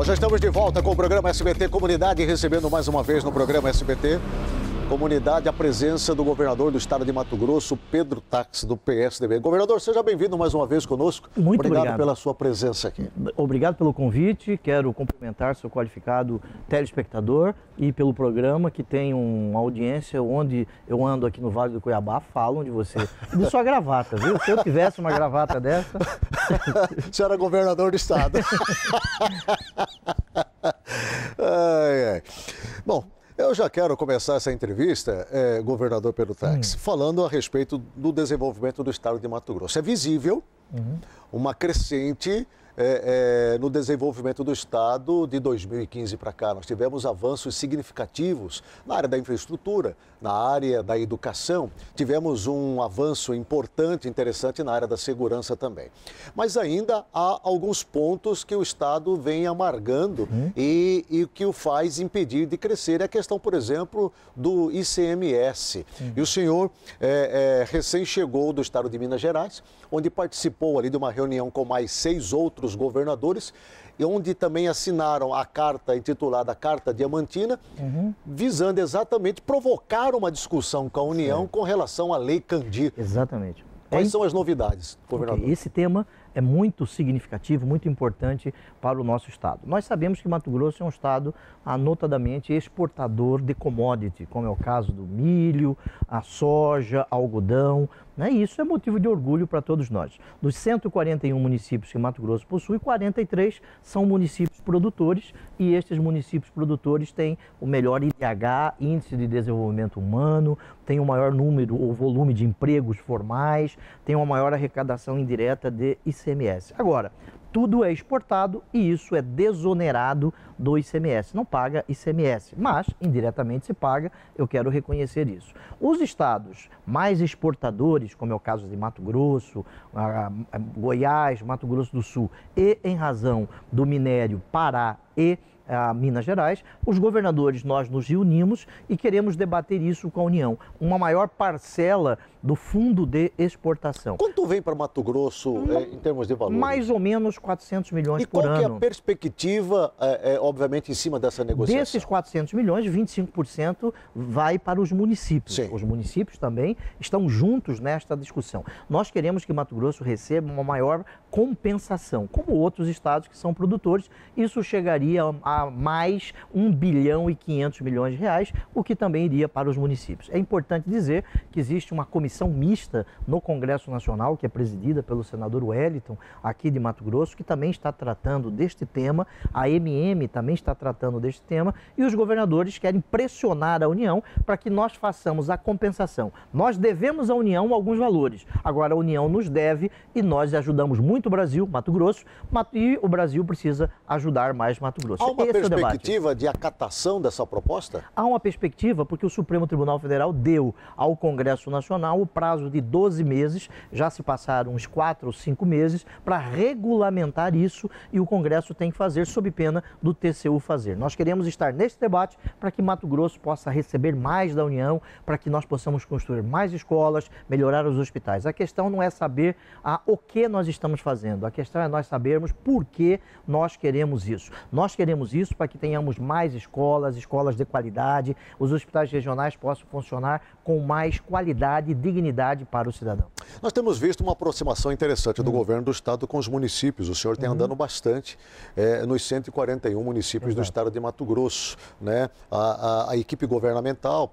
Já estamos de volta com o programa SBT Comunidade, recebendo mais uma vez no programa SBT Comunidade a presença do governador do estado de Mato Grosso, Pedro Tax, do PSDB. Governador, seja bem-vindo mais uma vez conosco. Muito obrigado pela sua presença aqui. Obrigado pelo convite, quero cumprimentar seu qualificado telespectador e pelo programa que tem uma audiência onde eu ando aqui no Vale do Cuiabá, falam de você e de sua gravata, viu? Se eu tivesse uma gravata dessa... O senhor é governador do estado. Ai, ai. Bom, eu já quero começar essa entrevista, governador Pedro Tax, falando a respeito do desenvolvimento do estado de Mato Grosso. É visível uma crescente no desenvolvimento do estado de 2015 para cá. Nós tivemos avanços significativos na área da infraestrutura, na área da educação. Tivemos um avanço importante, interessante na área da segurança também. Mas ainda há alguns pontos que o estado vem amargando e que o faz impedir de crescer. É a questão, por exemplo, do ICMS. E o senhor recém chegou do estado de Minas Gerais, onde participou ali de uma reunião com mais 6 outros governadores, e onde também assinaram a carta intitulada Carta Diamantina, visando exatamente provocar uma discussão com a União com relação à Lei Candir. Exatamente. Quais são as novidades, governador? Okay. Esse tema é muito significativo, muito importante para o nosso estado. Nós sabemos que Mato Grosso é um estado notadamente exportador de commodity, como é o caso do milho, a soja, algodão, né? E isso é motivo de orgulho para todos nós. Dos 141 municípios que Mato Grosso possui, 43 são municípios produtores, e estes municípios produtores têm o melhor IDH, Índice de Desenvolvimento Humano, têm o maior número ou volume de empregos formais, têm uma maior arrecadação indireta de ICMS. Agora, tudo é exportado e isso é desonerado do ICMS. Não paga ICMS, mas indiretamente se paga, eu quero reconhecer isso. Os estados mais exportadores, como é o caso de Mato Grosso, Goiás, Mato Grosso do Sul, e em razão do minério, Pará e Minas Gerais, os governadores, nós nos reunimos e queremos debater isso com a União. Uma maior parcela do fundo de exportação. Quanto vem para Mato Grosso em termos de valor? Mais ou menos 400 milhões por ano. E qual que é a perspectiva, obviamente, em cima dessa negociação? Desses 400 milhões, 25% vai para os municípios. Sim. Os municípios também estão juntos nesta discussão. Nós queremos que Mato Grosso receba uma maior compensação, como outros estados que são produtores. Isso chegaria a mais 1 bilhão e 500 milhões de reais, o que também iria para os municípios. É importante dizer que existe uma comissão mista no Congresso Nacional, que é presidida pelo senador Wellington, aqui de Mato Grosso, que também está tratando deste tema, a MM também está tratando deste tema, e os governadores querem pressionar a União para que nós façamos a compensação. Nós devemos à União alguns valores, agora a União nos deve e nós ajudamos muito o Brasil, Mato Grosso, e o Brasil precisa ajudar mais Mato Grosso. Há uma perspectiva de acatação dessa proposta? Há uma perspectiva porque o Supremo Tribunal Federal deu ao Congresso Nacional o prazo de 12 meses, já se passaram uns 4 ou 5 meses, para regulamentar isso, e o Congresso tem que fazer sob pena do TCU fazer. Nós queremos estar nesse debate para que Mato Grosso possa receber mais da União, para que nós possamos construir mais escolas, melhorar os hospitais. A questão não é saber o que nós estamos fazendo, a questão é nós sabermos por que nós queremos isso. Nós queremos isso para que tenhamos mais escolas, escolas de qualidade, os hospitais regionais possam funcionar com mais qualidade e dignidade para o cidadão. Nós temos visto uma aproximação interessante do governo do estado com os municípios. O senhor tem andando bastante nos 141 municípios do estado de Mato Grosso, né? A equipe governamental,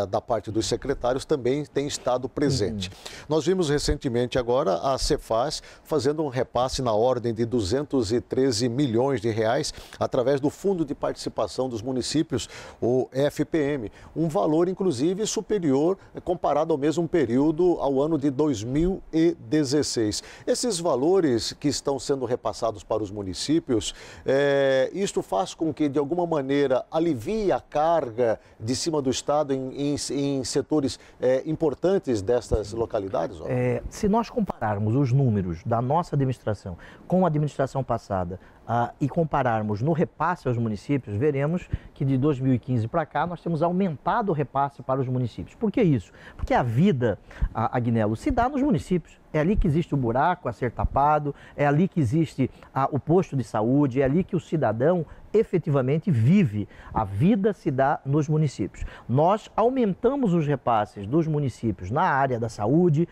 da parte dos secretários, também tem estado presente. Nós vimos recentemente agora a Cefaz fazendo um repasse na ordem de 213 milhões de reais através do Fundo de Participação dos Municípios, o FPM, um valor inclusive superior comparado ao mesmo período ao ano de 2016. Esses valores que estão sendo repassados para os municípios, isto faz com que de alguma maneira alivie a carga de cima do Estado em setores importantes destas localidades? Se nós compararmos os números da nossa administração com a administração passada, e compararmos no repasse aos municípios, veremos que de 2015 para cá nós temos aumentado o repasse para os municípios. Por que isso? Porque a vida, Agnello, se dá nos municípios. É ali que existe o buraco a ser tapado, é ali que existe o posto de saúde, é ali que o cidadão efetivamente vive. A vida se dá nos municípios. Nós aumentamos os repasses dos municípios na área da saúde,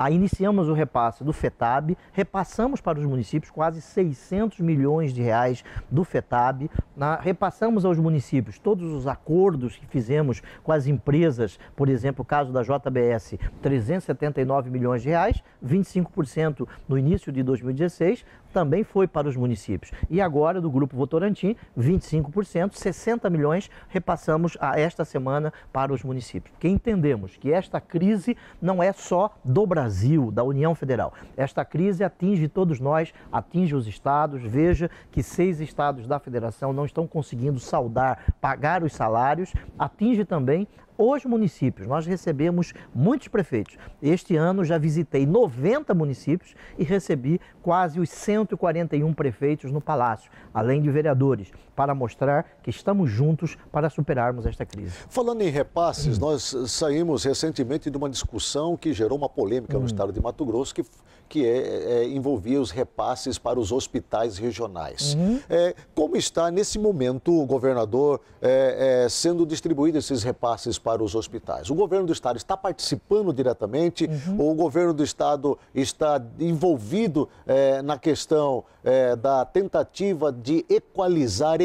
iniciamos o repasse do FETAB, repassamos para os municípios quase 600 milhões de reais do FETAB, repassamos aos municípios todos os acordos que fizemos com as empresas, por exemplo, o caso da JBS, 379 milhões de reais, 25% no início de 2016, também foi para os municípios. E agora, do Grupo Votorantim, 25%, 60 milhões repassamos esta semana para os municípios. Porque entendemos que esta crise não é só do Brasil, da União Federal. Esta crise atinge todos nós, atinge os estados. Veja que 6 estados da federação não estão conseguindo pagar os salários. Atinge também os municípios. Nós recebemos muitos prefeitos. Este ano já visitei 90 municípios e recebi quase os 141 prefeitos no Palácio, além de vereadores, para mostrar que estamos juntos para superarmos esta crise. Falando em repasses, nós saímos recentemente de uma discussão que gerou uma polêmica no estado de Mato Grosso, que envolvia os repasses para os hospitais regionais. Como está, nesse momento, o governador, sendo distribuídos esses repasses para os hospitais? O governo do estado está participando diretamente? Ou o governo do estado está envolvido na questão da tentativa de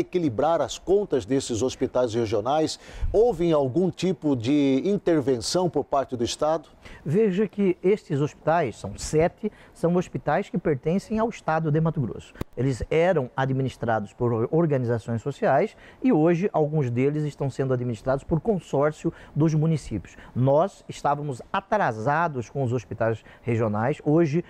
equilibrar as contas desses hospitais regionais? Houve algum tipo de intervenção por parte do estado? Veja que estes hospitais, são 7, são hospitais que pertencem ao estado de Mato Grosso. Eles eram administrados por organizações sociais e hoje alguns deles estão sendo administrados por consórcio dos municípios. Nós estávamos atrasados com os hospitais regionais. Hoje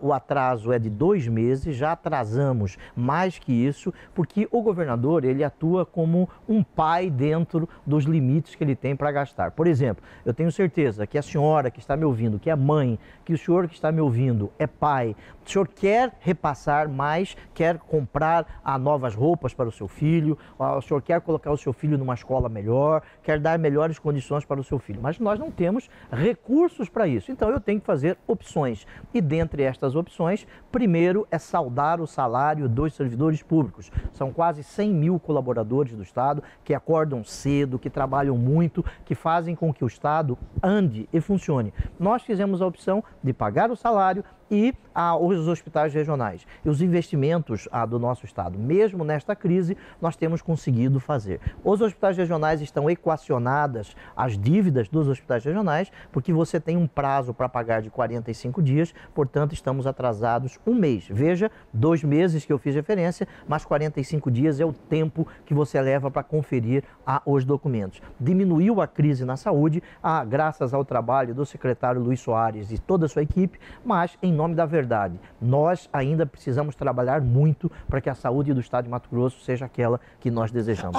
o atraso é de 2 meses, já atrasamos mais que isso, porque o governador ele atua como um pai dentro dos limites que ele tem para gastar. Por exemplo, eu tenho certeza que a senhora que está me ouvindo, que é mãe, que o senhor que está me ouvindo é pai, o senhor quer repassar mais, quer comprar novas roupas para o seu filho, o senhor quer colocar o seu filho numa escola melhor, quer dar melhores condições para o seu filho, mas nós não temos recursos para isso, então eu tenho que fazer opções. E dentre estas opções, primeiro é saldar o salário dos servidores públicos. São quase 100 mil colaboradores do Estado que acordam cedo, que trabalham muito, que fazem com que o Estado ande e funcione. Nós fizemos a opção de pagar o salário e os hospitais regionais. E os investimentos do nosso estado, mesmo nesta crise, nós temos conseguido fazer. Os hospitais regionais estão equacionadas as dívidas dos hospitais regionais, porque você tem um prazo para pagar de 45 dias, portanto estamos atrasados 1 mês. Veja, 2 meses que eu fiz referência, mas 45 dias é o tempo que você leva para conferir os documentos. Diminuiu a crise na saúde, graças ao trabalho do secretário Luiz Soares e toda a sua equipe, mas em nome da verdade, nós ainda precisamos trabalhar muito para que a saúde do estado de Mato Grosso seja aquela que nós desejamos.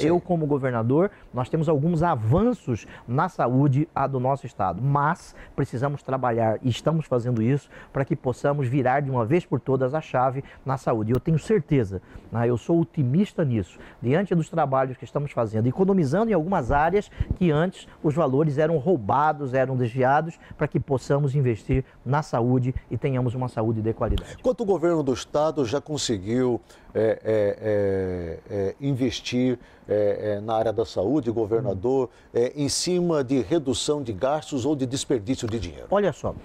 Eu como governador, nós temos alguns avanços na saúde do nosso estado, mas precisamos trabalhar e estamos fazendo isso para que possamos virar de uma vez por todas a chave na saúde. Eu tenho certeza, eu sou otimista nisso, diante dos trabalhos que estamos fazendo, economizando em algumas áreas que antes os valores eram roubados, eram desviados, para que possamos investir na saúde e tenhamos uma saúde de qualidade. Quanto o governo do estado já conseguiu investir na área da saúde, governador, em cima de redução de gastos ou de desperdício de dinheiro? Olha só,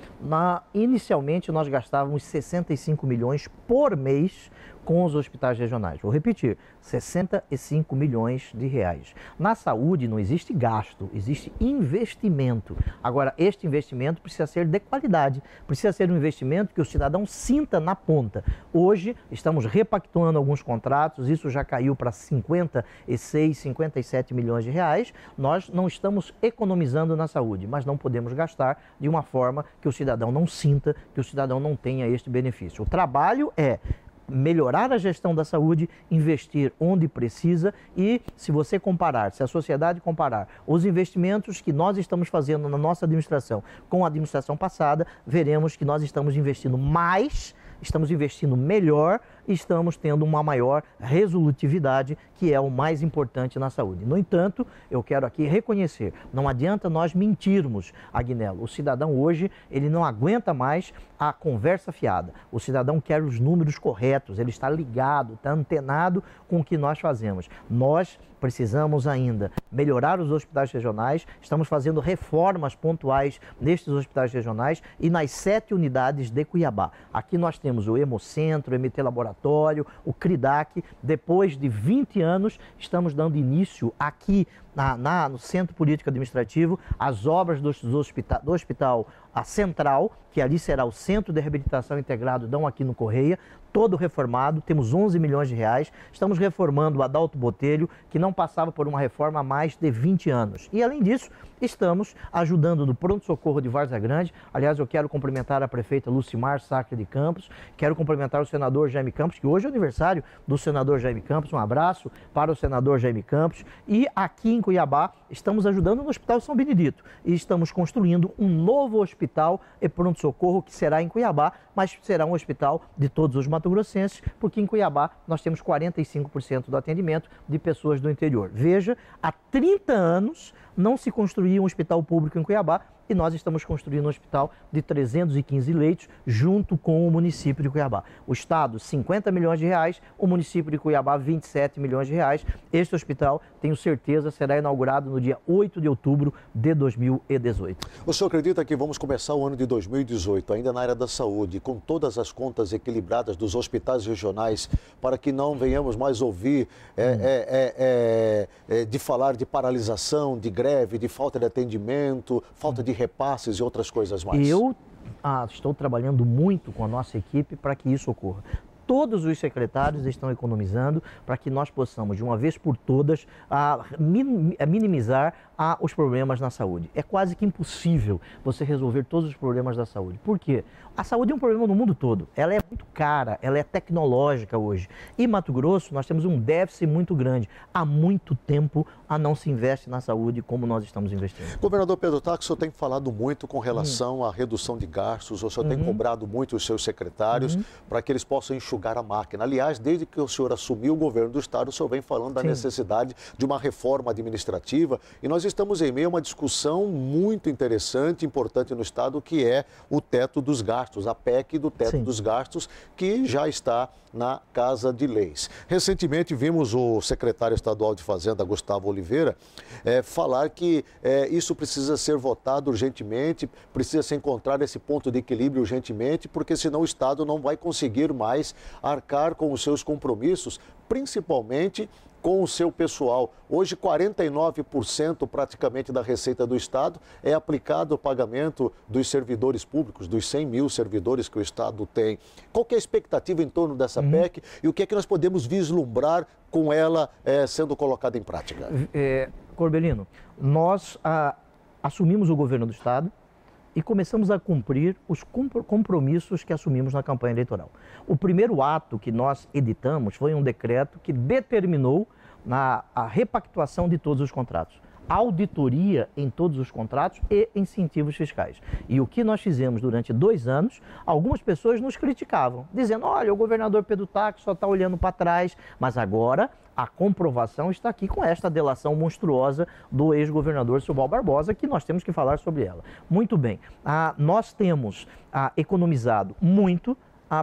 inicialmente nós gastávamos 65 milhões por mês com os hospitais regionais. Vou repetir, 65 milhões de reais. Na saúde não existe gasto, existe investimento. Agora, este investimento precisa ser de qualidade, precisa ser um investimento que o cidadão sinta na ponta. Hoje, estamos repactuando alguns contratos, isso já caiu para 56, 57 milhões de reais. Nós não estamos economizando na saúde, mas não podemos gastar de uma forma que o cidadão não sinta, que o cidadão não tenha este benefício. O trabalho é melhorar a gestão da saúde, investir onde precisa e, se você comparar, se a sociedade comparar os investimentos que nós estamos fazendo na nossa administração com a administração passada, veremos que nós estamos investindo mais estamos investindo melhor e estamos tendo uma maior resolutividade, que é o mais importante na saúde. No entanto, eu quero aqui reconhecer, não adianta nós mentirmos, Agnello. O cidadão hoje, ele não aguenta mais a conversa fiada. O cidadão quer os números corretos, ele está ligado, está antenado com o que nós fazemos. Nós precisamos ainda melhorar os hospitais regionais, estamos fazendo reformas pontuais nestes hospitais regionais e nas 7 unidades de Cuiabá. Aqui nós temos o Hemocentro, o MT Laboratório, o CRIDAC. Depois de 20 anos, estamos dando início aqui no Centro Político Administrativo às obras do Hospital Central, que ali será o Centro de Reabilitação Integrado, dão aqui no Correia, todo reformado, temos 11 milhões de reais, estamos reformando o Adalto Botelho, que não passava por uma reforma há mais de 20 anos. E além disso, estamos ajudando no pronto-socorro de Várzea Grande. Aliás, eu quero cumprimentar a prefeita Lucimar Sacre de Campos, quero cumprimentar o senador Jaime Campos, que hoje é aniversário do senador Jaime Campos, um abraço para o senador Jaime Campos. E aqui em Cuiabá, estamos ajudando no Hospital São Benedito e estamos construindo um novo hospital e pronto-socorro que será em Cuiabá, mas será um hospital de todos os mato-grossenses, porque em Cuiabá nós temos 45% do atendimento de pessoas do interior. Veja, há 30 anos não se construía um hospital público em Cuiabá e nós estamos construindo um hospital de 315 leitos junto com o município de Cuiabá. O Estado, 50 milhões de reais, o município de Cuiabá, 27 milhões de reais. Este hospital, tenho certeza, será inaugurado no dia 8 de outubro de 2018. O senhor acredita que vamos começar o ano de 2018, ainda na área da saúde, com todas as contas equilibradas dos hospitais regionais, para que não venhamos mais ouvir de falar de paralisação, de greve, de falta de atendimento, falta de repasses e outras coisas mais? Eu estou trabalhando muito com a nossa equipe para que isso ocorra. Todos os secretários estão economizando para que nós possamos, de uma vez por todas, minimizar os problemas na saúde. É quase que impossível você resolver todos os problemas da saúde. Por quê? A saúde é um problema no mundo todo. Ela é muito cara, ela é tecnológica hoje. Em Mato Grosso, nós temos um déficit muito grande. Há muito tempo não se investe na saúde como nós estamos investindo. Governador Pedro Taques, o senhor tem falado muito com relação à redução de gastos, o senhor tem cobrado muito os seus secretários para que eles possam enxugar a máquina. Aliás, desde que o senhor assumiu o governo do Estado, o senhor vem falando da necessidade de uma reforma administrativa e nós estamos em meio a uma discussão muito interessante, importante no Estado, que é o teto dos gastos, a PEC do teto dos gastos, que já está na Casa de Leis. Recentemente vimos o secretário estadual de Fazenda, Gustavo Oliveira, falar que isso precisa ser votado urgentemente, precisa se encontrar esse ponto de equilíbrio urgentemente, porque senão o Estado não vai conseguir mais arcar com os seus compromissos, principalmente com o seu pessoal. Hoje, 49% praticamente da receita do Estado é aplicado ao pagamento dos servidores públicos, dos 100 mil servidores que o Estado tem. Qual que é a expectativa em torno dessa PEC e o que é que nós podemos vislumbrar com ela sendo colocada em prática? Corbelino, nós assumimos o governo do Estado e começamos a cumprir os compromissos que assumimos na campanha eleitoral. O primeiro ato que nós editamos foi um decreto que determinou a repactuação de todos os contratos, auditoria em todos os contratos e incentivos fiscais. E o que nós fizemos durante 2 anos, algumas pessoas nos criticavam, dizendo, olha, o governador Pedro Taques só está olhando para trás, mas agora a comprovação está aqui com esta delação monstruosa do ex-governador Silval Barbosa, que nós temos que falar sobre ela. Muito bem, nós temos economizado muito,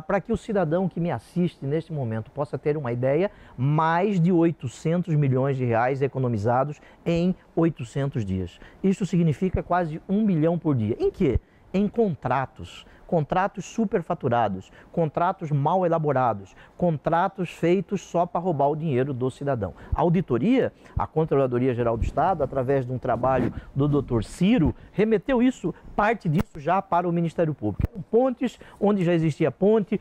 para que o cidadão que me assiste neste momento possa ter uma ideia, mais de 800 milhões de reais economizados em 800 dias. Isso significa quase 1 bilhão por dia. Em quê? Em contratos superfaturados, contratos mal elaborados, contratos feitos só para roubar o dinheiro do cidadão. A auditoria, a Controladoria Geral do Estado, através de um trabalho do Dr. Ciro, remeteu parte disso já para o Ministério Público. Pontes onde já existia ponte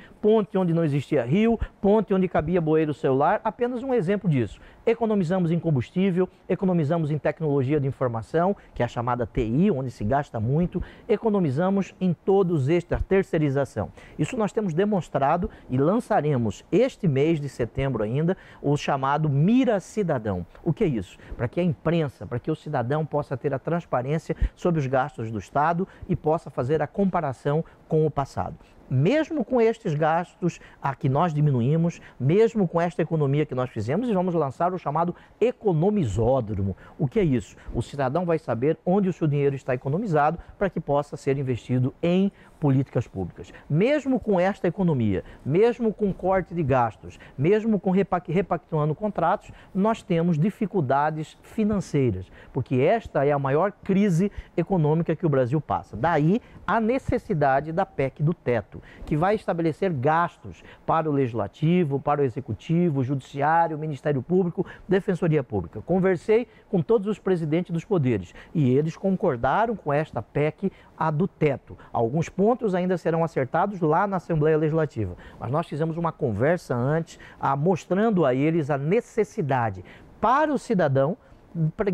onde não existia rio, ponte onde cabia bueiro celular, apenas um exemplo disso. Economizamos em combustível, economizamos em tecnologia de informação, que é a chamada TI, onde se gasta muito, economizamos em todos estes, terceirização. Isso nós temos demonstrado e lançaremos este mês de setembro ainda o chamado Mira Cidadão. O que é isso? Para que a imprensa, para que o cidadão possa ter a transparência sobre os gastos do Estado e possa fazer a comparação com o passado. mesmo com estes gastos a que nós diminuímos, mesmo com esta economia que nós fizemos, vamos lançar o chamado economizódromo. O que é isso? O cidadão vai saber onde o seu dinheiro está economizado para que possa ser investido em políticas públicas. Mesmo com esta economia, mesmo com corte de gastos, mesmo com repactuando contratos, nós temos dificuldades financeiras, porque esta é a maior crise econômica que o Brasil passa. Daí a necessidade da PEC do teto, que vai estabelecer gastos para o Legislativo, para o Executivo, o Judiciário, o Ministério Público, Defensoria Pública. Conversei com todos os presidentes dos poderes e eles concordaram com esta PEC, a do teto. Alguns pontos ainda serão acertados lá na Assembleia Legislativa, mas nós fizemos uma conversa antes, mostrando a eles a necessidade para o cidadão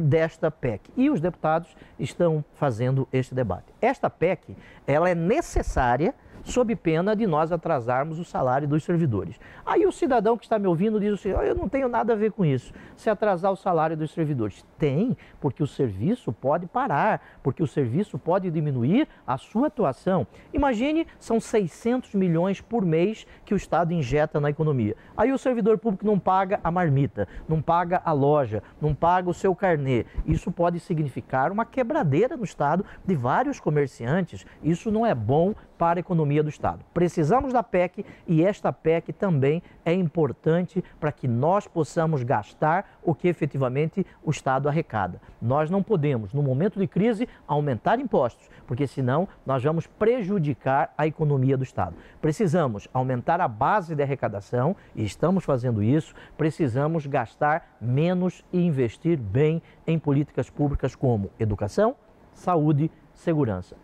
desta PEC. E os deputados estão fazendo este debate. Esta PEC, ela é necessária sob pena de nós atrasarmos o salário dos servidores. Aí o cidadão que está me ouvindo diz assim, eu não tenho nada a ver com isso, se atrasar o salário dos servidores. Tem, porque o serviço pode parar, porque o serviço pode diminuir a sua atuação. Imagine, são 600 milhões por mês que o Estado injeta na economia. Aí o servidor público não paga a marmita, não paga a loja, não paga o seu carnê. Isso pode significar uma quebradeira no Estado de vários comerciantes. Isso não é bom para a economia do Estado. Precisamos da PEC e esta PEC também é importante para que nós possamos gastar o que efetivamente o Estado arrecada. Nós não podemos, no momento de crise, aumentar impostos, porque senão nós vamos prejudicar a economia do Estado. Precisamos aumentar a base de arrecadação e estamos fazendo isso. Precisamos gastar menos e investir bem em políticas públicas como educação, saúde, segurança.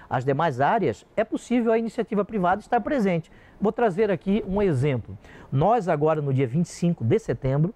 As demais áreas, é possível a iniciativa privada estar presente. Vou trazer aqui um exemplo. Nós agora, no dia 25 de setembro,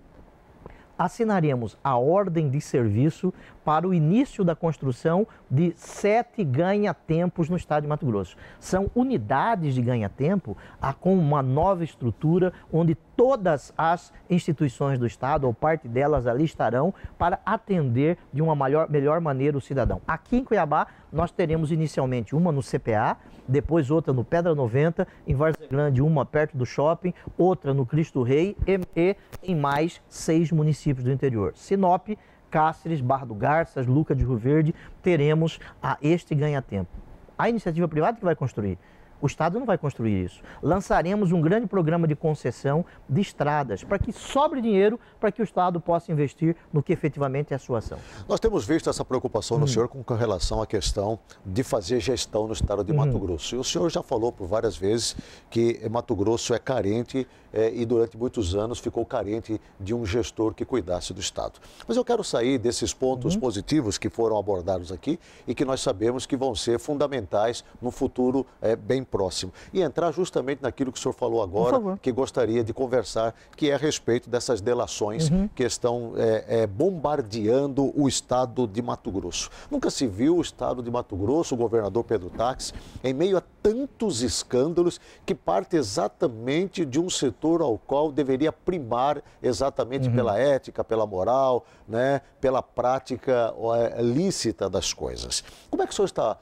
assinaremos a ordem de serviço para o início da construção de 7 ganha-tempos no estado de Mato Grosso. São unidades de ganha-tempo com uma nova estrutura onde todas as instituições do estado, ou parte delas ali, estarão para atender de uma melhor maneira o cidadão. Aqui em Cuiabá, nós teremos inicialmente uma no CPA, depois outra no Pedra 90, em Várzea Grande uma perto do shopping, outra no Cristo Rei e em mais 6 municípios do interior. Sinop, Cáceres, Barra do Garças, Lucas de Rio Verde, teremos este ganha-tempo. A iniciativa privada que vai construir. O Estado não vai construir isso. Lançaremos um grande programa de concessão de estradas para que sobre dinheiro para que o Estado possa investir no que efetivamente é a sua ação. Nós temos visto essa preocupação no senhor com relação à questão de fazer gestão no estado de Mato Grosso. E o senhor já falou por várias vezes que Mato Grosso é carente e durante muitos anos ficou carente de um gestor que cuidasse do estado. Mas eu quero sair desses pontos positivos que foram abordados aqui e que nós sabemos que vão ser fundamentais no futuro bem próximo. E entrar justamente naquilo que o senhor falou agora, que gostaria de conversar, que é a respeito dessas delações que estão bombardeando o estado de Mato Grosso. Nunca se viu o estado de Mato Grosso, o governador Pedro Táxi, em meio a tantos escândalos que parte exatamente de um setor ao qual deveria primar exatamente pela ética, pela moral, né, pela prática lícita das coisas. Como é que o senhor está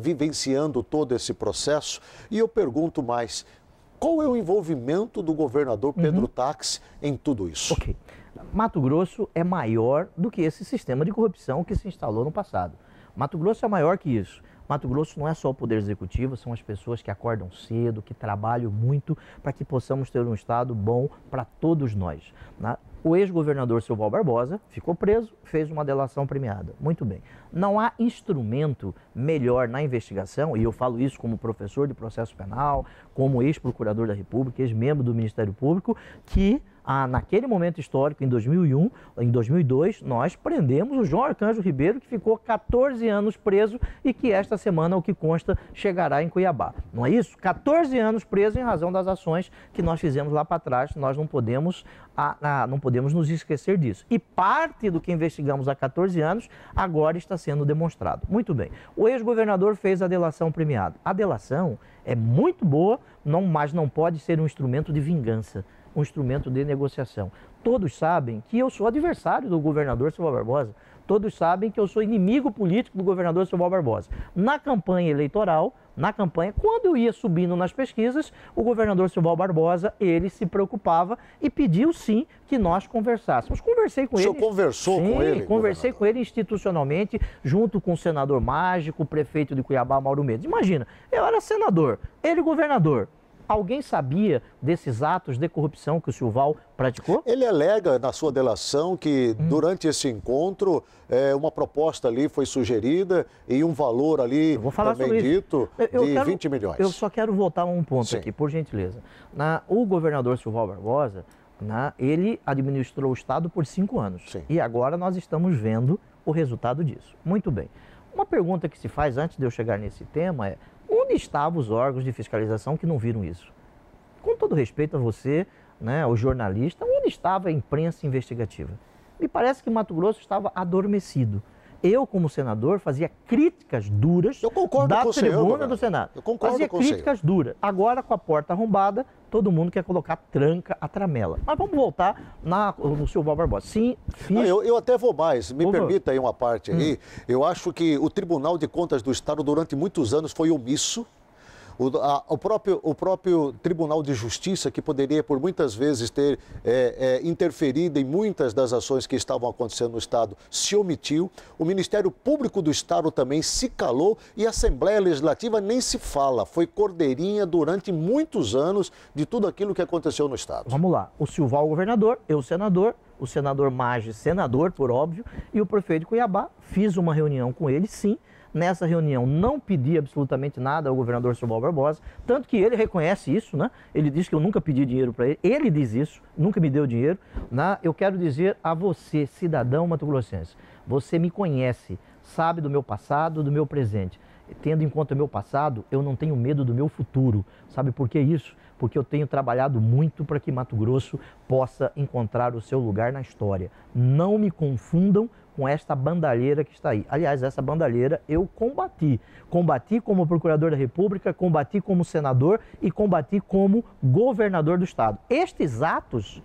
vivenciando todo esse processo? E eu pergunto mais, qual é o envolvimento do governador Pedro Táxi em tudo isso? Ok. Mato Grosso é maior do que esse sistema de corrupção que se instalou no passado. Mato Grosso é maior que isso. Mato Grosso não é só o poder executivo, são as pessoas que acordam cedo, que trabalham muito para que possamos ter um estado bom para todos nós. O ex-governador Silval Barbosa ficou preso, fez uma delação premiada. Muito bem. Não há instrumento melhor na investigação, e eu falo isso como professor de processo penal, como ex-procurador da República, ex-membro do Ministério Público, que naquele momento histórico, em 2001, em 2002, nós prendemos o João Arcanjo Ribeiro, que ficou 14 anos preso e que esta semana, o que consta, chegará em Cuiabá. Não é isso? 14 anos preso em razão das ações que nós fizemos lá para trás. Nós não podemos nos esquecer disso. E parte do que investigamos há 14 anos agora está sendo demonstrado. Muito bem. O ex-governador fez a delação premiada. A delação é muito boa, mas não pode ser um instrumento de vingança, um instrumento de negociação. Todos sabem que eu sou adversário do governador Silval Barbosa. Todos sabem que eu sou inimigo político do governador Silval Barbosa. Na campanha eleitoral, na campanha. Quando eu ia subindo nas pesquisas, o governador Silval Barbosa, ele se preocupava e pediu sim que nós conversássemos. Conversei com ele. O senhor conversou com ele? Conversei com ele institucionalmente, junto com o senador Mágico, o prefeito de Cuiabá, Mauro Mendes. Imagina, eu era senador, ele governador. Alguém sabia desses atos de corrupção que o Silval praticou? Ele alega na sua delação que durante esse encontro uma proposta ali foi sugerida e um valor ali também dito de 20 milhões. Eu só quero voltar a um ponto Sim. aqui, por gentileza. O governador Silval Barbosa, ele administrou o Estado por 5 anos. Sim. E agora nós estamos vendo o resultado disso. Muito bem. Uma pergunta que se faz antes de eu chegar nesse tema é: onde estavam os órgãos de fiscalização que não viram isso? Com todo respeito a você, o jornalista, onde estava a imprensa investigativa? Me parece que Mato Grosso estava adormecido. Eu, como senador, fazia críticas duras da tribuna do Senado. Eu concordo fazia com o senhor. críticas duras. Agora, com a porta arrombada, todo mundo quer colocar tranca a tramela. Mas vamos voltar no Silval Barbosa. Sim, fiz... Eu até vou mais. Me permita aí uma parte aí. Eu acho que o Tribunal de Contas do Estado, durante muitos anos, foi omisso. O próprio Tribunal de Justiça, que poderia por muitas vezes ter interferido em muitas das ações que estavam acontecendo no Estado, se omitiu. O Ministério Público do Estado também se calou e a Assembleia Legislativa nem se fala. Foi cordeirinha durante muitos anos de tudo aquilo que aconteceu no Estado. Vamos lá. O Silval, governador, eu, senador, o senador Maggi, senador, por óbvio, e o prefeito de Cuiabá. Fiz uma reunião com ele, sim. Nessa reunião não pedi absolutamente nada ao governador Silval Barbosa, tanto que ele reconhece isso, Ele diz que eu nunca pedi dinheiro para ele, ele diz isso, nunca me deu dinheiro, Eu quero dizer a você, cidadão mato-grossense, você me conhece, sabe do meu passado, do meu presente. Tendo em conta o meu passado, eu não tenho medo do meu futuro. Sabe por que isso? Porque eu tenho trabalhado muito para que Mato Grosso possa encontrar o seu lugar na história. Não me confundam com esta bandalheira que está aí. Aliás, essa bandalheira eu combati. Combati como procurador da República, combati como senador e combati como governador do Estado. Estes atos,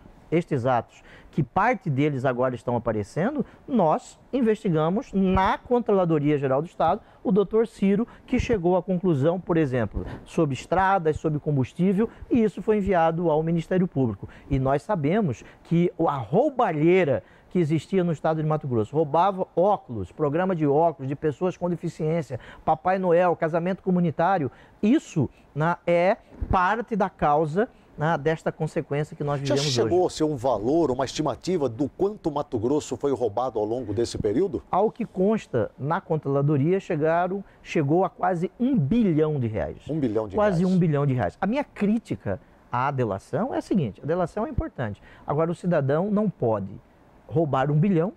que parte deles agora estão aparecendo, nós investigamos na Controladoria Geral do Estado, o doutor Ciro, que chegou à conclusão, por exemplo, sobre estradas, sobre combustível, e isso foi enviado ao Ministério Público. E nós sabemos que a roubalheira que existia no estado de Mato Grosso, roubava óculos, programa de óculos de pessoas com deficiência, Papai Noel, casamento comunitário, isso é parte da causa desta consequência que nós vivemos hoje. Já chegou a ser um valor, uma estimativa do quanto Mato Grosso foi roubado ao longo desse período? Ao que consta na Controladoria, chegou a quase R$1 bilhão. Quase R$1 bilhão. A minha crítica à delação é a seguinte: a delação é importante. Agora, o cidadão não pode roubar R$1 bilhão,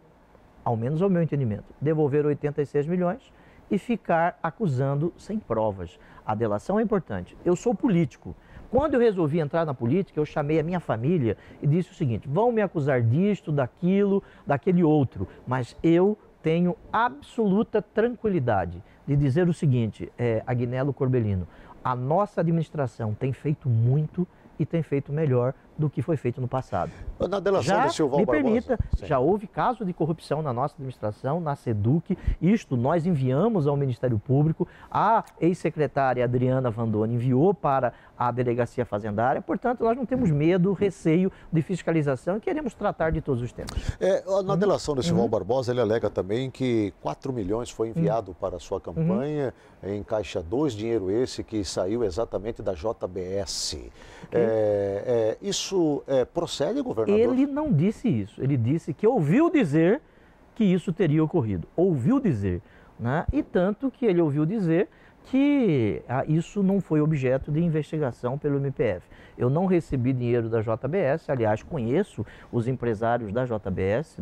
ao menos ao meu entendimento, devolver 86 milhões e ficar acusando sem provas. A delação é importante. Eu sou político. Quando eu resolvi entrar na política, eu chamei a minha família e disse o seguinte: vão me acusar disto, daquilo, daquele outro, mas eu tenho absoluta tranquilidade de dizer o seguinte, Agnello Corbellino, a nossa administração tem feito muito e tem feito melhor do que foi feito no passado. Na delação do Silval Barbosa. Me permita, já houve caso de corrupção na nossa administração, na SEDUC. Isto nós enviamos ao Ministério Público, a ex-secretária Adriana Vandoni enviou para a Delegacia Fazendária. Portanto, nós não temos medo, receio de fiscalização e queremos tratar de todos os temas. Na delação do Silval Barbosa, ele alega também que 4 milhões foi enviado para a sua campanha em Caixa 2, dinheiro esse que saiu exatamente da JBS. Isso procede, governador? Ele não disse isso. Ele disse que ouviu dizer que isso teria ocorrido. Ouviu dizer. E tanto que ele ouviu dizer que isso não foi objeto de investigação pelo MPF. Eu não recebi dinheiro da JBS, aliás, conheço os empresários da JBS,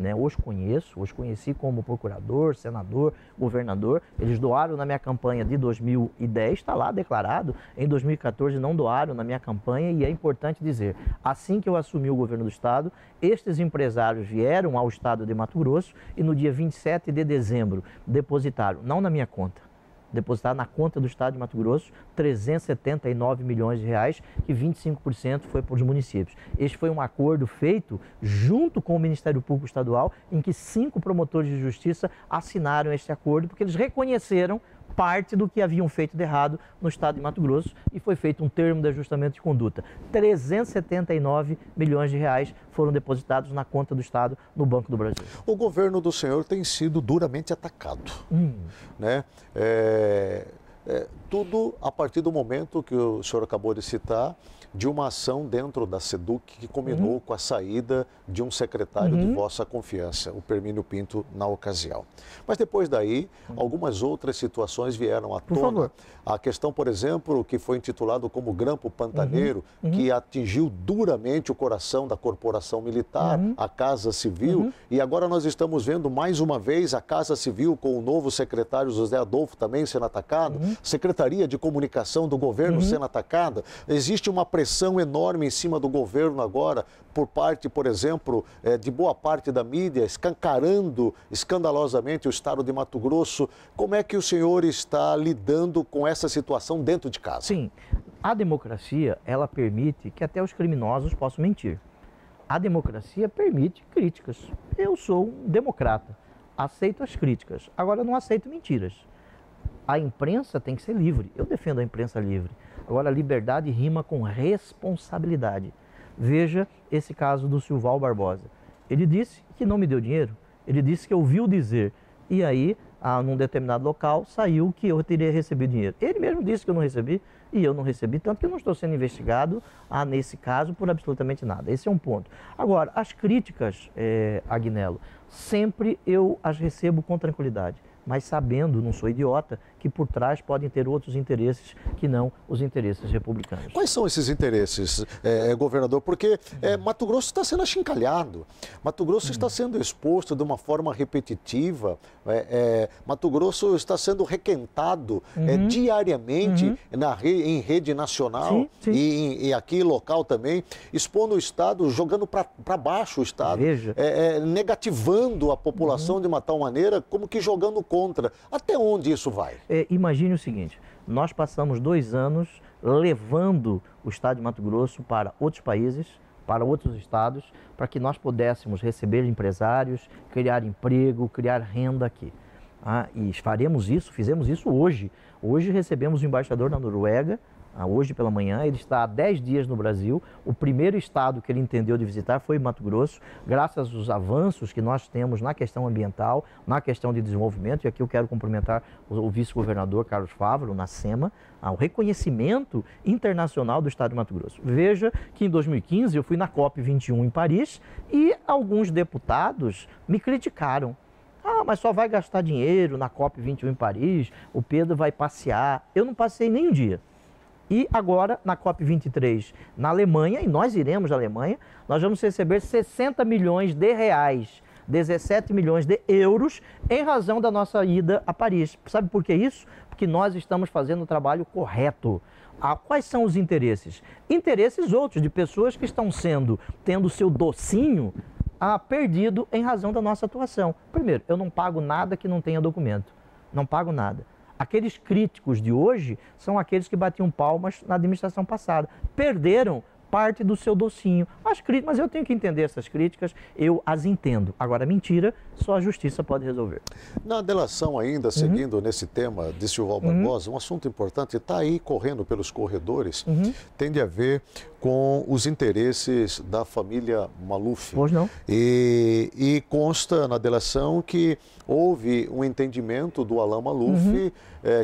os conheci como procurador, senador, governador. Eles doaram na minha campanha de 2010, está lá declarado. Em 2014 não doaram na minha campanha e é importante dizer, assim que eu assumi o governo do estado, estes empresários vieram ao estado de Mato Grosso e no dia 27 de dezembro depositaram, não na minha conta, depositar na conta do estado de Mato Grosso 379 milhões de reais, que 25% foi para os municípios. Este foi um acordo feito junto com o Ministério Público Estadual, em que 5 promotores de justiça assinaram este acordo, porque eles reconheceram parte do que haviam feito de errado no estado de Mato Grosso e foi feito um termo de ajustamento de conduta. 379 milhões de reais foram depositados na conta do estado no Banco do Brasil. O governo do senhor tem sido duramente atacado, né? Tudo a partir do momento que o senhor acabou de citar, de uma ação dentro da SEDUC que culminou com a saída de um secretário de vossa confiança, o Permínio Pinto, na ocasião. Mas depois daí, algumas outras situações vieram à tona. Por favor. A questão, por exemplo, que foi intitulado como Grampo Pantaneiro, que atingiu duramente o coração da corporação militar, a Casa Civil, e agora nós estamos vendo mais uma vez a Casa Civil com o novo secretário José Adolfo também sendo atacado, Secretaria de Comunicação do governo sendo atacada. Existe uma pressão enorme em cima do governo agora, por parte, por exemplo, de boa parte da mídia, escancarando escandalosamente o estado de Mato Grosso. Como é que o senhor está lidando com essa situação dentro de casa? Sim, a democracia, ela permite que até os criminosos possam mentir. A democracia permite críticas. Eu sou um democrata, aceito as críticas, agora eu não aceito mentiras. A imprensa tem que ser livre, eu defendo a imprensa livre. Agora, a liberdade rima com responsabilidade. Veja esse caso do Silval Barbosa. Ele disse que não me deu dinheiro, ele disse que ouviu dizer. E aí, num determinado local, saiu que eu teria recebido dinheiro. Ele mesmo disse que eu não recebi e eu não recebi, tanto que eu não estou sendo investigado, nesse caso, por absolutamente nada. Esse é um ponto. Agora, as críticas, Agnello, sempre eu as recebo com tranquilidade, mas sabendo, não sou idiota, que por trás podem ter outros interesses que não os interesses republicanos. Quais são esses interesses, governador? Porque Mato Grosso está sendo achincalhado, Mato Grosso está sendo exposto de uma forma repetitiva, Mato Grosso está sendo requentado diariamente em rede nacional e aqui local também, expondo o Estado, jogando para baixo o Estado, negativando a população de uma tal maneira, como que jogando contra. Até onde isso vai? Imagine o seguinte, nós passamos 2 anos levando o estado de Mato Grosso para outros países, para outros estados, para que nós pudéssemos receber empresários, criar emprego, criar renda aqui. E faremos isso, fizemos isso hoje. Hoje recebemos o embaixador na Noruega, hoje pela manhã, ele está há 10 dias no Brasil. O primeiro estado que ele entendeu de visitar foi Mato Grosso, graças aos avanços que nós temos na questão ambiental, na questão de desenvolvimento, e aqui eu quero cumprimentar o vice-governador Carlos Fávaro, na SEMA, o reconhecimento internacional do estado de Mato Grosso. Veja que em 2015 eu fui na COP21 em Paris e alguns deputados me criticaram. Mas só vai gastar dinheiro na COP21 em Paris, o Pedro vai passear. Eu não passei nem um dia. E agora, na COP23 na Alemanha, e nós iremos à Alemanha, nós vamos receber 60 milhões de reais, 17 milhões de euros, em razão da nossa ida a Paris. Sabe por que isso? Porque nós estamos fazendo o trabalho correto. Quais são os interesses? Interesses outros, de pessoas que estão tendo seu docinho perdido em razão da nossa atuação. Primeiro, eu não pago nada que não tenha documento. Não pago nada. Aqueles críticos de hoje são aqueles que batiam palmas na administração passada. Perderam parte do seu docinho. Mas eu tenho que entender essas críticas, eu as entendo. Agora, mentira, só a justiça pode resolver. Na delação ainda, seguindo nesse tema de Silval Barbosa, um assunto importante está aí correndo pelos corredores, tem a ver com os interesses da família Maluf. Pois não. E consta na delação que houve um entendimento do Alain Maluf,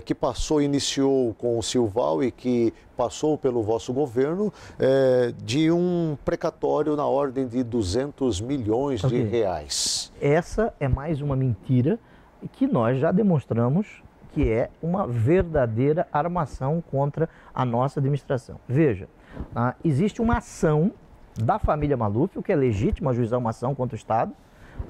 que iniciou com o Silval e que passou pelo vosso governo, de um precatório na ordem de 200 milhões de reais. Essa é mais uma mentira que nós já demonstramos que é uma verdadeira armação contra a nossa administração. Veja, existe uma ação da família Maluf, o que é legítimo ajuizar uma ação contra o Estado.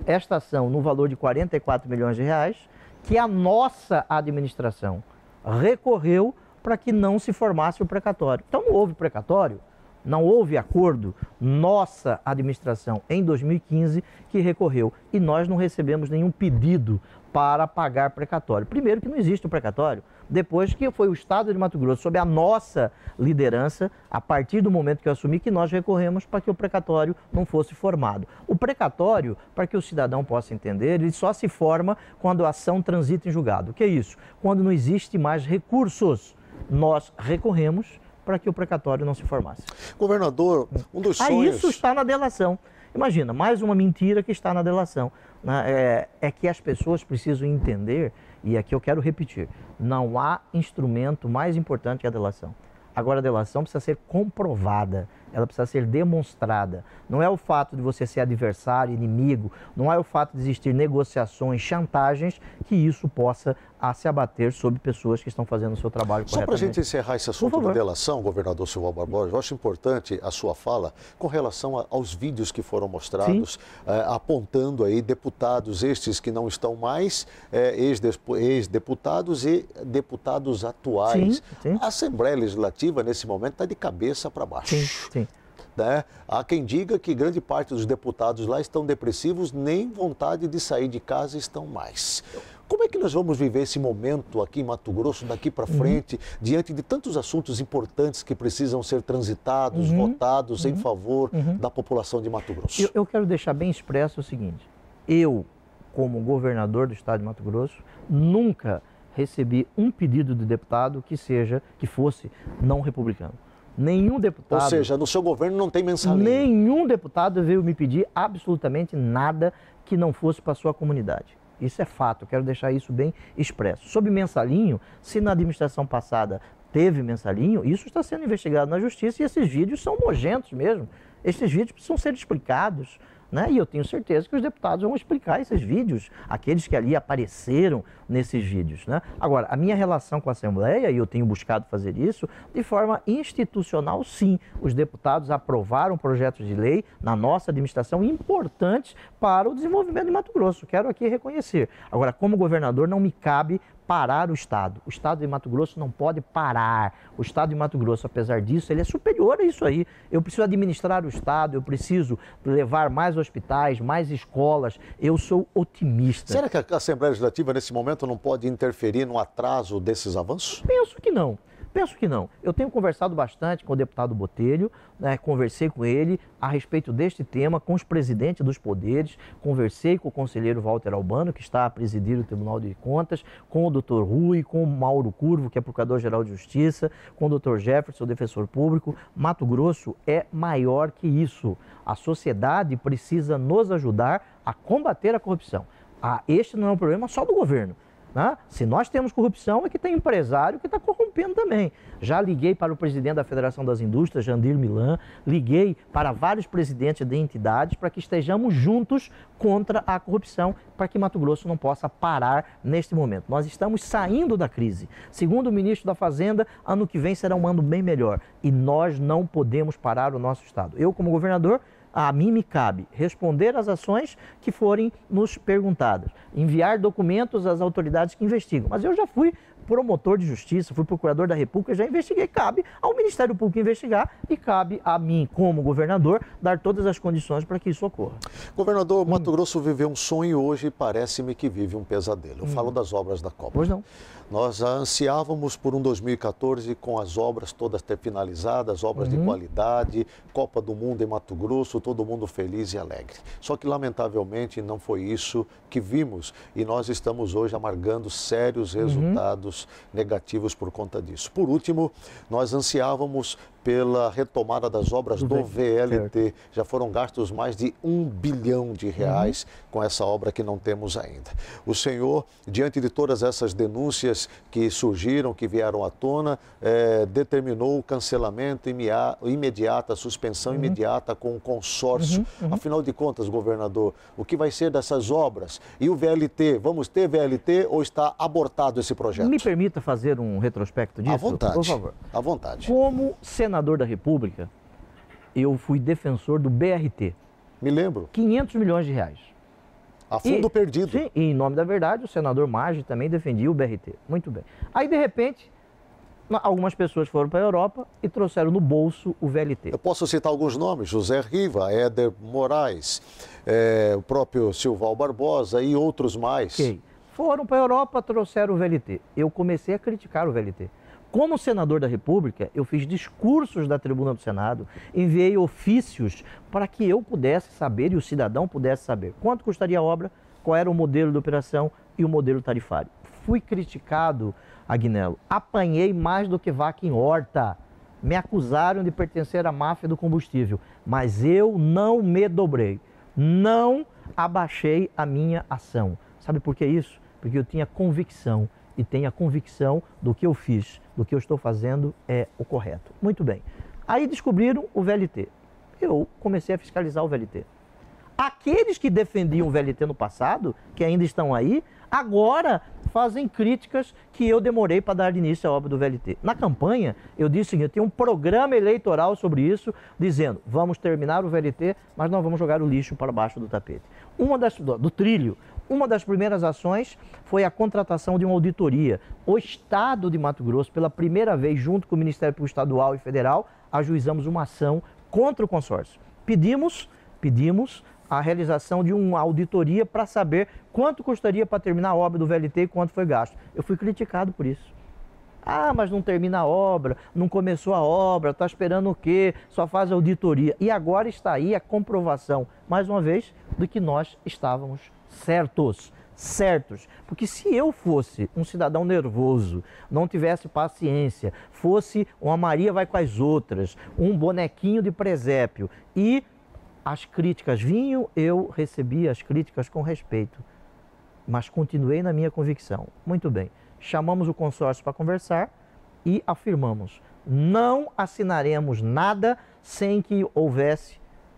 Esta ação no valor de 44 milhões de reais, que a nossa administração recorreu para que não se formasse o precatório. Então não houve precatório, não houve acordo. Nossa administração, em 2015, que recorreu. E nós não recebemos nenhum pedido para pagar precatório. Primeiro que não existe o precatório, depois que foi o Estado de Mato Grosso, sob a nossa liderança, a partir do momento que eu assumi, que nós recorremos para que o precatório não fosse formado. O precatório, para que o cidadão possa entender, ele só se forma quando a ação transita em julgado. O que é isso? Quando não existe mais recursos, nós recorremos para que o precatório não se formasse. Governador, um dos sonhos... Isso está na delação. Imagina, mais uma mentira que está na delação. É que as pessoas precisam entender, e aqui eu quero repetir, não há instrumento mais importante que a delação. Agora, a delação precisa ser comprovada, ela precisa ser demonstrada. Não é o fato de você ser adversário, inimigo, não é o fato de existir negociações, chantagens, que isso possa se abater sobre pessoas que estão fazendo o seu trabalho corretamente. Só para a gente encerrar esse assunto de delação, governador Silval Barbosa, eu acho importante a sua fala com relação aos vídeos que foram mostrados, apontando aí deputados estes que não estão mais, ex-deputados e deputados atuais. Sim. A Assembleia Legislativa, nesse momento, está de cabeça para baixo. Sim. Né? Há quem diga que grande parte dos deputados lá estão depressivos, nem vontade de sair de casa estão mais. Como é que nós vamos viver esse momento aqui em Mato Grosso, daqui para frente, diante de tantos assuntos importantes que precisam ser transitados, votados em favor da população de Mato Grosso? Eu quero deixar bem expresso o seguinte, eu, como governador do estado de Mato Grosso, nunca recebi um pedido de deputado que fosse não republicano. Nenhum deputado... Ou seja, no seu governo não tem mensalinho. Nenhum deputado veio me pedir absolutamente nada que não fosse para a sua comunidade. Isso é fato, eu quero deixar isso bem expresso. Sobre mensalinho, se na administração passada teve mensalinho, isso está sendo investigado na justiça e esses vídeos são nojentos mesmo. Esses vídeos precisam ser explicados. Né? E eu tenho certeza que os deputados vão explicar esses vídeos, aqueles que ali apareceram nesses vídeos. Né? Agora, a minha relação com a Assembleia, e eu tenho buscado fazer isso, de forma institucional, sim. Os deputados aprovaram projetos de lei na nossa administração importantes para o desenvolvimento de Mato Grosso. Quero aqui reconhecer. Agora, como governador, não me cabe parar o Estado. O Estado de Mato Grosso não pode parar. O Estado de Mato Grosso, apesar disso, ele é superior a isso aí. Eu preciso administrar o Estado, eu preciso levar mais hospitais, mais escolas. Eu sou otimista. Será que a Assembleia Legislativa, nesse momento, não pode interferir no atraso desses avanços? Penso que não. Penso que não. Eu tenho conversado bastante com o deputado Botelho, né, conversei com ele a respeito deste tema, com os presidentes dos poderes, conversei com o conselheiro Walter Albano, que está a presidir o Tribunal de Contas, com o doutor Rui, com o Mauro Curvo, que é procurador-geral de Justiça, com o doutor Jefferson, defensor público. Mato Grosso é maior que isso. A sociedade precisa nos ajudar a combater a corrupção. Este não é um problema só do governo. Né? Se nós temos corrupção, é que tem empresário que está corrompendo também. Já liguei para o presidente da Federação das Indústrias, Jandir Milan, liguei para vários presidentes de entidades para que estejamos juntos contra a corrupção, para que Mato Grosso não possa parar neste momento. Nós estamos saindo da crise. Segundo o ministro da Fazenda, ano que vem será um ano bem melhor. E nós não podemos parar o nosso estado. Eu, como governador, a mim me cabe responder às ações que forem nos perguntadas, enviar documentos às autoridades que investigam. Mas eu já fui promotor de justiça, fui procurador da República, já investiguei. Cabe ao Ministério Público investigar e cabe a mim, como governador, dar todas as condições para que isso ocorra. Governador, Mato Grosso viveu um sonho hoje e parece-me que vive um pesadelo. Eu falo das obras da Copa. Pois não. Nós ansiávamos por um 2014 com as obras todas finalizadas, obras de qualidade, Copa do Mundo em Mato Grosso, todo mundo feliz e alegre. Só que, lamentavelmente, não foi isso que vimos e nós estamos hoje amargando sérios resultados negativos por conta disso. Por último, nós ansiávamos pela retomada das obras do VLT. Já foram gastos mais de R$1 bilhão com essa obra que não temos ainda. O senhor, diante de todas essas denúncias que surgiram, que vieram à tona, determinou o cancelamento imediato, a suspensão imediata com o consórcio. Afinal de contas, governador, o que vai ser dessas obras? E o VLT? Vamos ter VLT ou está abortado esse projeto? Me permita fazer um retrospecto disso? À vontade. Por favor. À vontade. Como senador da República, eu fui defensor do BRT. Me lembro. R$500 milhões. A fundo perdido. Sim, e em nome da verdade, o senador Maggi também defendia o BRT. Muito bem. Aí, de repente, algumas pessoas foram para a Europa e trouxeram no bolso o VLT. Eu posso citar alguns nomes, José Riva, Éder Moraes, o próprio Silval Barbosa e outros mais. Ok. Foram para a Europa, trouxeram o VLT. Eu comecei a criticar o VLT. Como senador da República, eu fiz discursos da tribuna do Senado, enviei ofícios para que eu pudesse saber e o cidadão pudesse saber quanto custaria a obra, qual era o modelo de operação e o modelo tarifário. Fui criticado, Agnello, apanhei mais do que vaca em horta. Me acusaram de pertencer à máfia do combustível, mas eu não me dobrei, não abaixei a minha ação. Sabe por que isso? Porque eu tinha convicção e tenho a convicção do que eu fiz, do que eu estou fazendo é o correto. Muito bem. Aí descobriram o VLT. Eu comecei a fiscalizar o VLT. Aqueles que defendiam o VLT no passado, que ainda estão aí, agora fazem críticas que eu demorei para dar início à obra do VLT. Na campanha, eu disse o seguinte, eu tenho um programa eleitoral sobre isso, dizendo, vamos terminar o VLT, mas não vamos jogar o lixo para baixo do tapete. Do trilho. Uma das primeiras ações foi a contratação de uma auditoria. O Estado de Mato Grosso, pela primeira vez, junto com o Ministério Público Estadual e Federal, ajuizamos uma ação contra o consórcio. Pedimos a realização de uma auditoria para saber quanto custaria para terminar a obra do VLT e quanto foi gasto. Eu fui criticado por isso. Ah, mas não termina a obra, não começou a obra, está esperando o quê? Só faz auditoria. E agora está aí a comprovação, mais uma vez, de que nós estávamos certos. Porque se eu fosse um cidadão nervoso, não tivesse paciência, fosse uma Maria vai com as outras, um bonequinho de presépio e as críticas vinham, eu recebia as críticas com respeito, mas continuei na minha convicção. Muito bem, chamamos o consórcio para conversar e afirmamos, não assinaremos nada sem que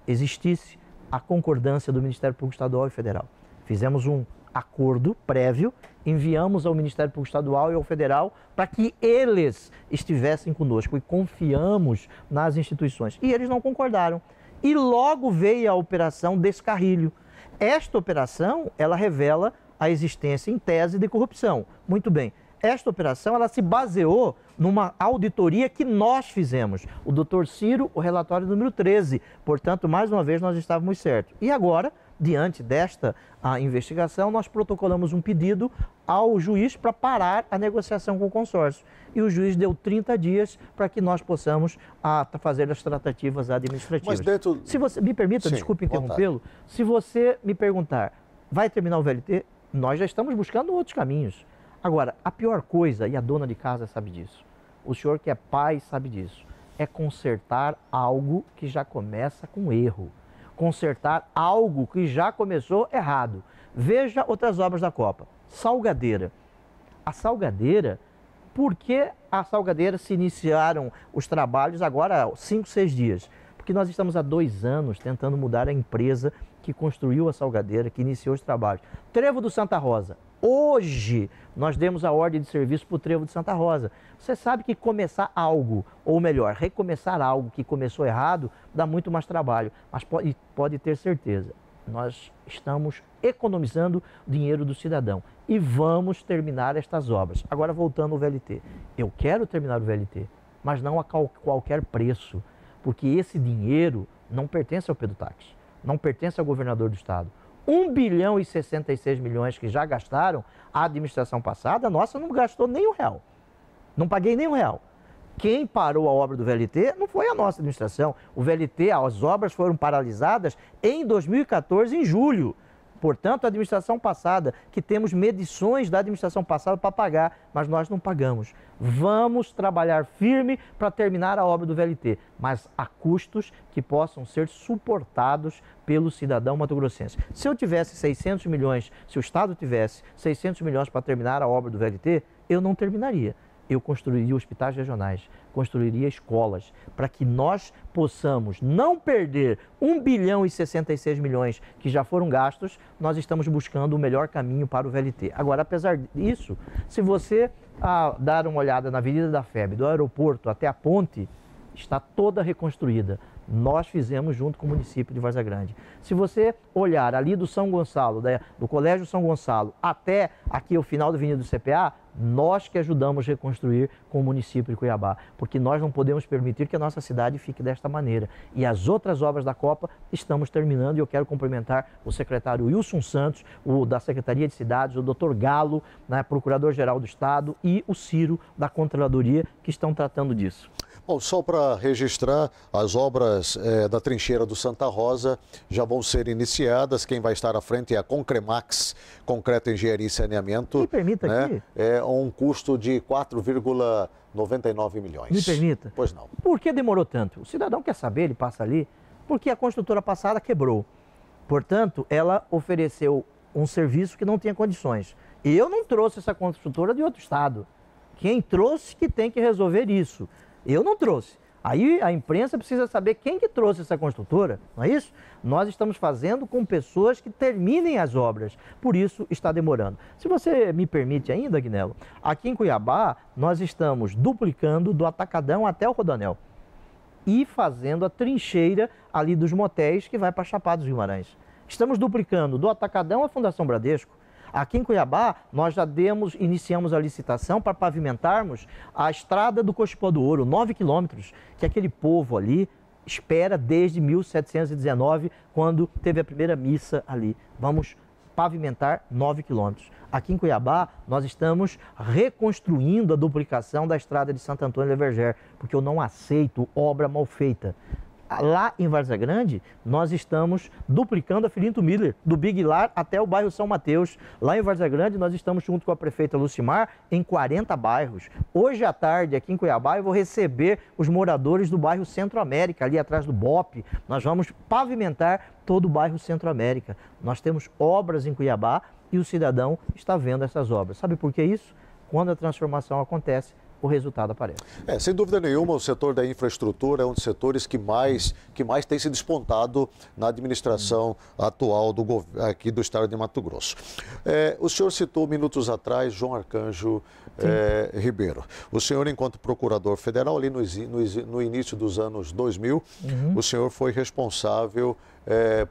existisse a concordância do Ministério Público Estadual e Federal. Fizemos um acordo prévio, enviamos ao Ministério Público Estadual e ao Federal para que eles estivessem conosco e confiamos nas instituições. E eles não concordaram. E logo veio a Operação Descarrilho. Esta operação, ela revela a existência em tese de corrupção. Muito bem. Esta operação, ela se baseou numa auditoria que nós fizemos. O doutor Ciro, o relatório número 13. Portanto, mais uma vez, nós estávamos certos. E agora, diante desta investigação, nós protocolamos um pedido ao juiz para parar a negociação com o consórcio. E o juiz deu 30 dias para que nós possamos fazer as tratativas administrativas. Mas dentro... Se você me permita, Sim, desculpe interrompê-lo, se você me perguntar, vai terminar o VLT? Nós já estamos buscando outros caminhos. Agora, a pior coisa, e a dona de casa sabe disso, o senhor que é pai sabe disso, é consertar algo que já começa com erro. Consertar algo que já começou errado. Veja outras obras da Copa. Salgadeira. A Salgadeira, por que a Salgadeira se iniciaram os trabalhos agora há 5, 6 dias? Porque nós estamos há 2 anos tentando mudar a empresa que construiu a Salgadeira, que iniciou os trabalhos. Trevo do Santa Rosa. Hoje nós demos a ordem de serviço para o Trevo de Santa Rosa. Você sabe que começar algo, ou melhor, recomeçar algo que começou errado, dá muito mais trabalho. Mas pode ter certeza, nós estamos economizando dinheiro do cidadão e vamos terminar estas obras. Agora voltando ao VLT. Eu quero terminar o VLT, mas não a qualquer preço, porque esse dinheiro não pertence ao Pedutax, não pertence ao governador do estado. 1 bilhão e 66 milhões que já gastaram, a administração passada, nossa, não gastou nem R$1. Não paguei nem R$1. Quem parou a obra do VLT não foi a nossa administração. O VLT, as obras foram paralisadas em 2014, em julho. Portanto, a administração passada, que temos medições da administração passada para pagar, mas nós não pagamos. Vamos trabalhar firme para terminar a obra do VLT, mas a custos que possam ser suportados pelo cidadão mato-grossense. Se eu tivesse 600 milhões, se o Estado tivesse 600 milhões para terminar a obra do VLT, eu não terminaria. Eu construiria hospitais regionais, construiria escolas, para que nós possamos não perder 1 bilhão e 66 milhões que já foram gastos, nós estamos buscando o melhor caminho para o VLT. Agora, apesar disso, se você dar uma olhada na Avenida da FEB, do aeroporto até a ponte, está toda reconstruída. Nós fizemos junto com o município de Várzea Grande. Se você olhar ali do São Gonçalo, do Colégio São Gonçalo, até aqui o final da Avenida do CPA, Nós que ajudamos a reconstruir com o município de Cuiabá, porque nós não podemos permitir que a nossa cidade fique desta maneira. E as outras obras da Copa estamos terminando, e eu quero cumprimentar o secretário Wilson Santos, o da Secretaria de Cidades, o doutor Galo, né, Procurador-Geral do Estado, e o Ciro da Controladoria, que estão tratando disso. Bom, só para registrar, as obras da trincheira do Santa Rosa já vão ser iniciadas. Quem vai estar à frente é a Concremax, Concreto Engenharia e Saneamento. Me permita aqui. É um custo de 4,99 milhões. Me permita. Pois não. Por que demorou tanto? O cidadão quer saber, ele passa ali, porque a construtora passada quebrou. Portanto, ela ofereceu um serviço que não tinha condições. E eu não trouxe essa construtora de outro estado. Quem trouxe que tem que resolver isso. Eu não trouxe. Aí a imprensa precisa saber quem que trouxe essa construtora, não é isso? Nós estamos fazendo com pessoas que terminem as obras, por isso está demorando. Se você me permite ainda, Agnello, aqui em Cuiabá nós estamos duplicando do Atacadão até o Rodoanel e fazendo a trincheira ali dos motéis que vai para Chapada dos Guimarães. Estamos duplicando do Atacadão à Fundação Bradesco. Aqui em Cuiabá, nós já iniciamos a licitação para pavimentarmos a estrada do Cochipó do Ouro, 9 quilômetros, que aquele povo ali espera desde 1719, quando teve a primeira missa ali. Vamos pavimentar 9 quilômetros. Aqui em Cuiabá, nós estamos reconstruindo a duplicação da estrada de Santo Antônio de Verger, porque eu não aceito obra mal feita. Lá em Várzea Grande, nós estamos duplicando a Filinto Miller, do Big Lar até o bairro São Mateus. Lá em Várzea Grande, nós estamos junto com a prefeita Lucimar em 40 bairros. Hoje à tarde, aqui em Cuiabá, eu vou receber os moradores do bairro Centro América, ali atrás do BOP. Nós vamos pavimentar todo o bairro Centro América. Nós temos obras em Cuiabá e o cidadão está vendo essas obras. Sabe por que isso? Quando a transformação acontece, o resultado aparece. Sem dúvida nenhuma, o setor da infraestrutura é um dos setores que mais tem se despontado na administração atual aqui do estado de Mato Grosso. O senhor citou minutos atrás João Arcanjo Ribeiro. O senhor, enquanto procurador federal, ali no início dos anos 2000, o senhor foi responsável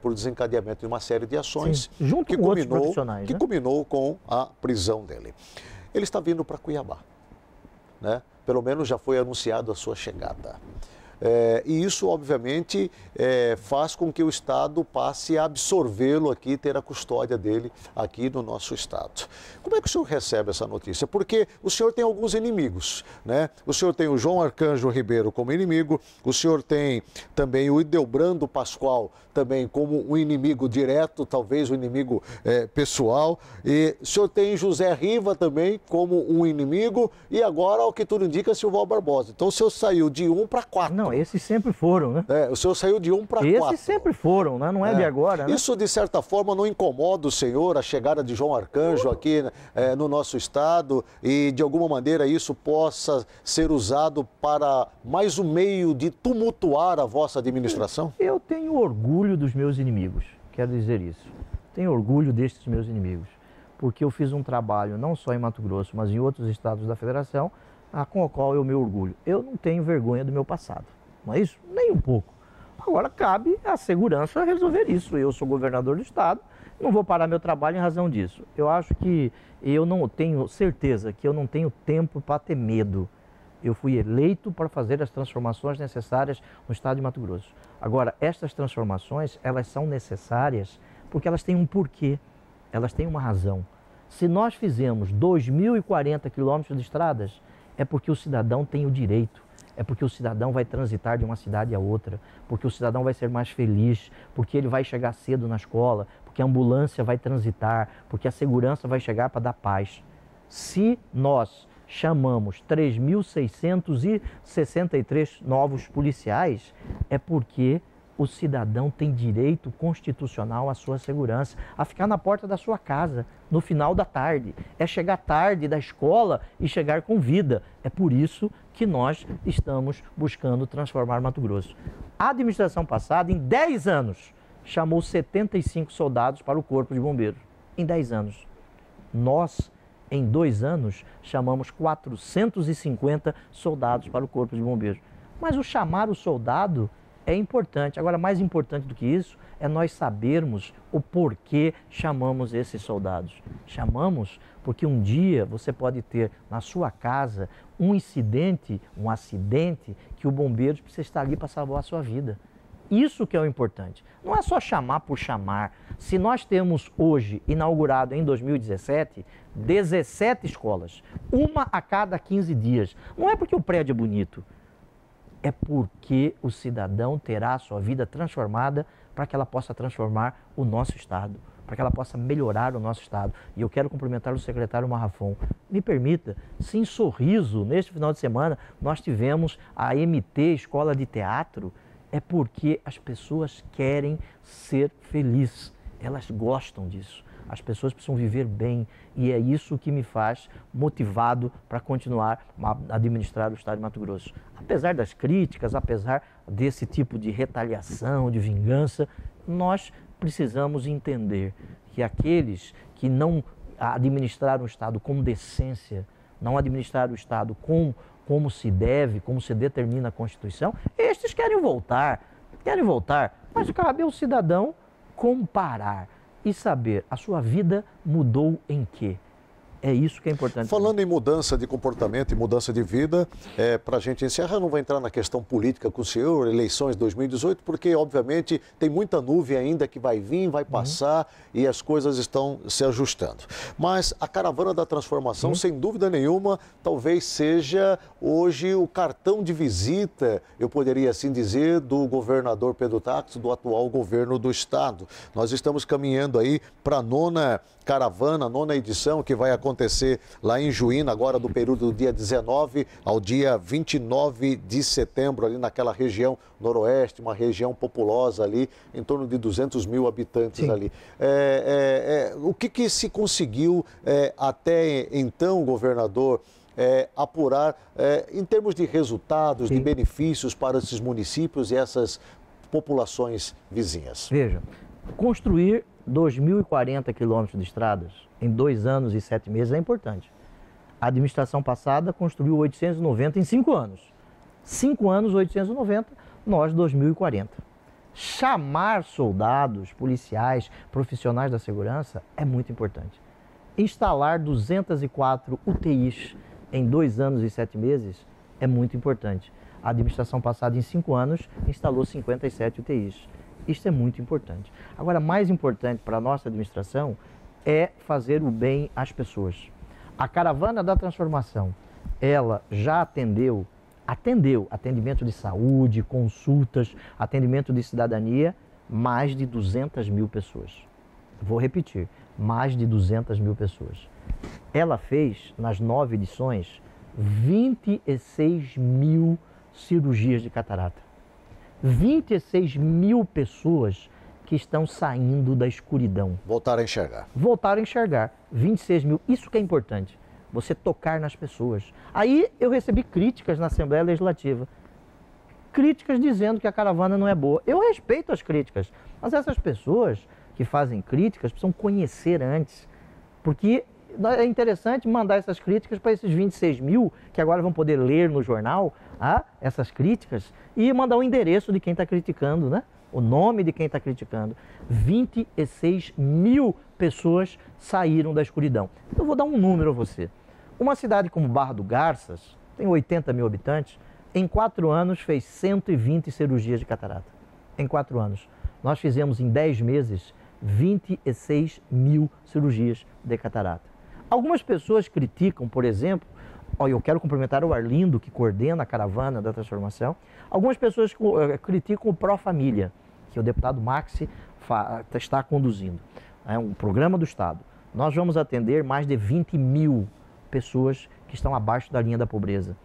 por desencadeamento de uma série de ações junto com outros profissionais, que culminou com a prisão dele. Ele está vindo para Cuiabá. Né? Pelo menos já foi anunciado a sua chegada. E isso, obviamente, faz com que o Estado passe a absorvê-lo aqui, ter a custódia dele aqui no nosso Estado. Como é que o senhor recebe essa notícia? Porque o senhor tem alguns inimigos, né? O senhor tem o João Arcanjo Ribeiro como inimigo, o senhor tem também o Ildebrando Pascoal também como um inimigo direto, talvez um inimigo pessoal, e o senhor tem José Riva também como um inimigo, e agora, ao que tudo indica, Silval Barbosa. Então o senhor saiu de 1 para 4. Não, esses sempre foram, né? O senhor saiu de 1 para 4. Esses sempre foram, né? Não é de agora, né? Isso, de certa forma, não incomoda o senhor, a chegada de João Arcanjo aqui no nosso estado, e de alguma maneira isso possa ser usado para mais um meio de tumultuar a vossa administração? Eu tenho orgulho dos meus inimigos, quero dizer isso. Tenho orgulho destes meus inimigos, porque eu fiz um trabalho não só em Mato Grosso, mas em outros estados da federação, com o qual eu me orgulho. Eu não tenho vergonha do meu passado, não é isso? Nem um pouco. Agora cabe à segurança resolver isso. Eu sou governador do estado, não vou parar meu trabalho em razão disso. Eu acho que eu não tenho certeza que eu não tenho tempo para ter medo. Eu fui eleito para fazer as transformações necessárias no estado de Mato Grosso. Agora, estas transformações, elas são necessárias porque elas têm um porquê, elas têm uma razão. Se nós fizemos 2.040 quilômetros de estradas, é porque o cidadão tem o direito, é porque o cidadão vai transitar de uma cidade a outra, porque o cidadão vai ser mais feliz, porque ele vai chegar cedo na escola, porque a ambulância vai transitar, porque a segurança vai chegar para dar paz. Se nós chamamos 3.663 novos policiais, é porque o cidadão tem direito constitucional à sua segurança, a ficar na porta da sua casa no final da tarde. É chegar tarde da escola e chegar com vida. É por isso que nós estamos buscando transformar Mato Grosso. A administração passada, em 10 anos, chamou 75 soldados para o Corpo de Bombeiros. Em 10 anos. Nós, em 2 anos, chamamos 450 soldados para o Corpo de Bombeiros. Mas o chamar o soldado é importante. Agora, mais importante do que isso, é nós sabermos o porquê chamamos esses soldados. Chamamos porque um dia você pode ter na sua casa um incidente, um acidente, que o bombeiro precisa estar ali para salvar a sua vida. Isso que é o importante. Não é só chamar por chamar. Se nós temos hoje, inaugurado em 2017, 17 escolas, uma a cada 15 dias, não é porque o prédio é bonito, é porque o cidadão terá a sua vida transformada para que ela possa transformar o nosso Estado, para que ela possa melhorar o nosso Estado. E eu quero cumprimentar o secretário Marrafon. Me permita, se em Sorriso, neste final de semana, nós tivemos a MT Escola de Teatro, é porque as pessoas querem ser felizes, elas gostam disso. As pessoas precisam viver bem e é isso que me faz motivado para continuar a administrar o Estado de Mato Grosso. Apesar das críticas, apesar desse tipo de retaliação, de vingança, nós precisamos entender que aqueles que não administraram o Estado com decência, não administraram o Estado como se deve, como se determina a Constituição, estes querem voltar, mas cabe ao cidadão comparar e saber a sua vida mudou em quê? É isso que é importante. Falando em mudança de comportamento e mudança de vida, para a gente encerrar, não vou entrar na questão política com o senhor, eleições 2018, porque, obviamente, tem muita nuvem ainda que vai vir, vai passar e as coisas estão se ajustando. Mas a Caravana da Transformação, sem dúvida nenhuma, talvez seja hoje o cartão de visita, eu poderia assim dizer, do governador Pedro Táxi, do atual governo do Estado. Nós estamos caminhando aí para a nona caravana, nona edição, que vai acontecer lá em Juína, agora do período do dia 19 ao dia 29 de setembro, ali naquela região noroeste, uma região populosa ali, em torno de 200 mil habitantes. Sim. Ali. O que se conseguiu até então, governador, apurar em termos de resultados, Sim. de benefícios para esses municípios e essas populações vizinhas? Veja, construir 2.040 quilômetros de estradas em 2 anos e 7 meses é importante. A administração passada construiu 890 em 5 anos. 5 anos, 890, nós 2.040. Chamar soldados, policiais, profissionais da segurança é muito importante. Instalar 204 UTIs em 2 anos e 7 meses é muito importante. A administração passada, em 5 anos, instalou 57 UTIs. Isso é muito importante. Agora, mais importante para a nossa administração é fazer o bem às pessoas. A Caravana da Transformação, ela já atendeu atendimento de saúde, consultas, atendimento de cidadania, mais de 200 mil pessoas. Vou repetir, mais de 200 mil pessoas. Ela fez, nas 9 edições, 26 mil cirurgias de catarata. 26 mil pessoas que estão saindo da escuridão. Voltaram a enxergar. Voltaram a enxergar. 26 mil. Isso que é importante. Você tocar nas pessoas. Aí eu recebi críticas na Assembleia Legislativa. Críticas dizendo que a caravana não é boa. Eu respeito as críticas. Mas essas pessoas que fazem críticas precisam conhecer antes. Porque é interessante mandar essas críticas para esses 26 mil que agora vão poder ler no jornal essas críticas e mandar o endereço de quem está criticando, né? O nome de quem está criticando. 26 mil pessoas saíram da escuridão. Eu vou dar um número a você. Uma cidade como Barra do Garças, tem 80 mil habitantes, em 4 anos fez 120 cirurgias de catarata. Em 4 anos. Nós fizemos em 10 meses 26 mil cirurgias de catarata. Algumas pessoas criticam, por exemplo, eu quero cumprimentar o Arlindo, que coordena a Caravana da Transformação. Algumas pessoas criticam o Pró Família, que o deputado Maxi está conduzindo. É um programa do Estado. Nós vamos atender mais de 20 mil pessoas que estão abaixo da linha da pobreza.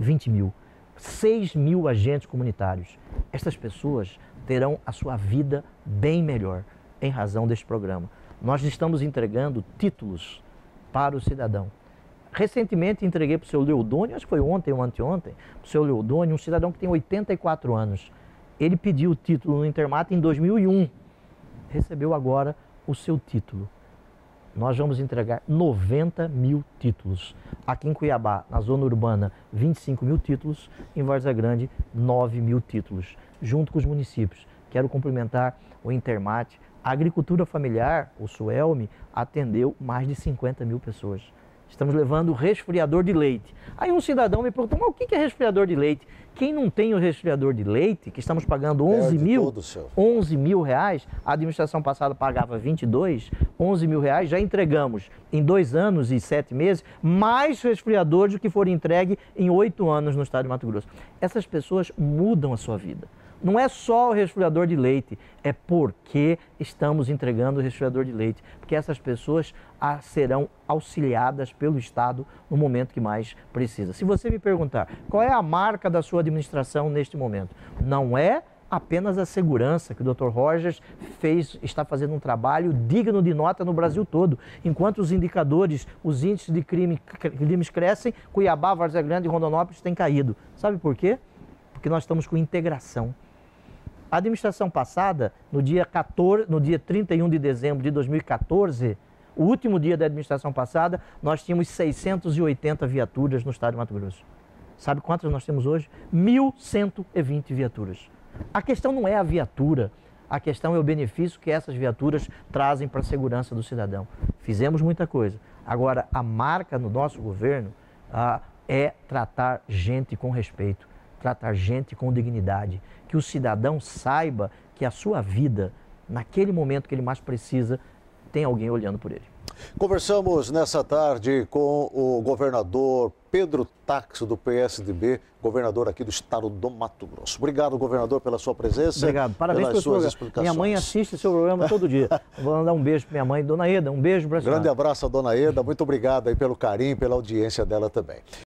20 mil. 6 mil agentes comunitários. Estas pessoas terão a sua vida bem melhor em razão deste programa. Nós estamos entregando títulos para o cidadão. Recentemente entreguei para o seu Leodônio, acho que foi ontem ou anteontem, para o seu Leodônio, um cidadão que tem 84 anos. Ele pediu o título no Intermata em 2001. Recebeu agora o seu título. Nós vamos entregar 90 mil títulos. Aqui em Cuiabá, na zona urbana, 25 mil títulos. Em Várzea Grande, 9 mil títulos. junto com os municípios. Quero cumprimentar o Intermate. A agricultura familiar, o Suelme, atendeu mais de 50 mil pessoas. Estamos levando resfriador de leite. Aí um cidadão me perguntou, mas o que é resfriador de leite? Quem não tem o resfriador de leite, que estamos pagando 11 mil reais, a administração passada pagava 22, 11 mil reais, já entregamos em 2 anos e 7 meses, mais resfriadores do que foram entregues em 8 anos no estado de Mato Grosso. Essas pessoas mudam a sua vida. Não é só o resfriador de leite, é porque estamos entregando o resfriador de leite, porque essas pessoas serão auxiliadas pelo Estado no momento que mais precisa. Se você me perguntar qual é a marca da sua administração neste momento, não é apenas a segurança, que o Dr. Rogers está fazendo um trabalho digno de nota no Brasil todo. Enquanto os indicadores, os índices de crimes crescem, Cuiabá, Várzea Grande e Rondonópolis têm caído. Sabe por quê? Porque nós estamos com integração. A administração passada, no dia 31 de dezembro de 2014, o último dia da administração passada, nós tínhamos 680 viaturas no estado de Mato Grosso. Sabe quantas nós temos hoje? 1.120 viaturas. A questão não é a viatura, a questão é o benefício que essas viaturas trazem para a segurança do cidadão. Fizemos muita coisa. Agora, a marca no nosso governo é tratar gente com respeito, tratar gente com dignidade, que o cidadão saiba que a sua vida, naquele momento que ele mais precisa, tem alguém olhando por ele. Conversamos nessa tarde com o governador Pedro Táxi, do PSDB, governador aqui do estado do Mato Grosso. Obrigado, governador, pela sua presença. Obrigado. Parabéns pelas suas explicações. Minha mãe assiste seu programa todo dia. Vou mandar um beijo para minha mãe, Dona Eda. Um beijo para a senhora. Grande abraço a Dona Eda. Muito obrigado aí pelo carinho, pela audiência dela também.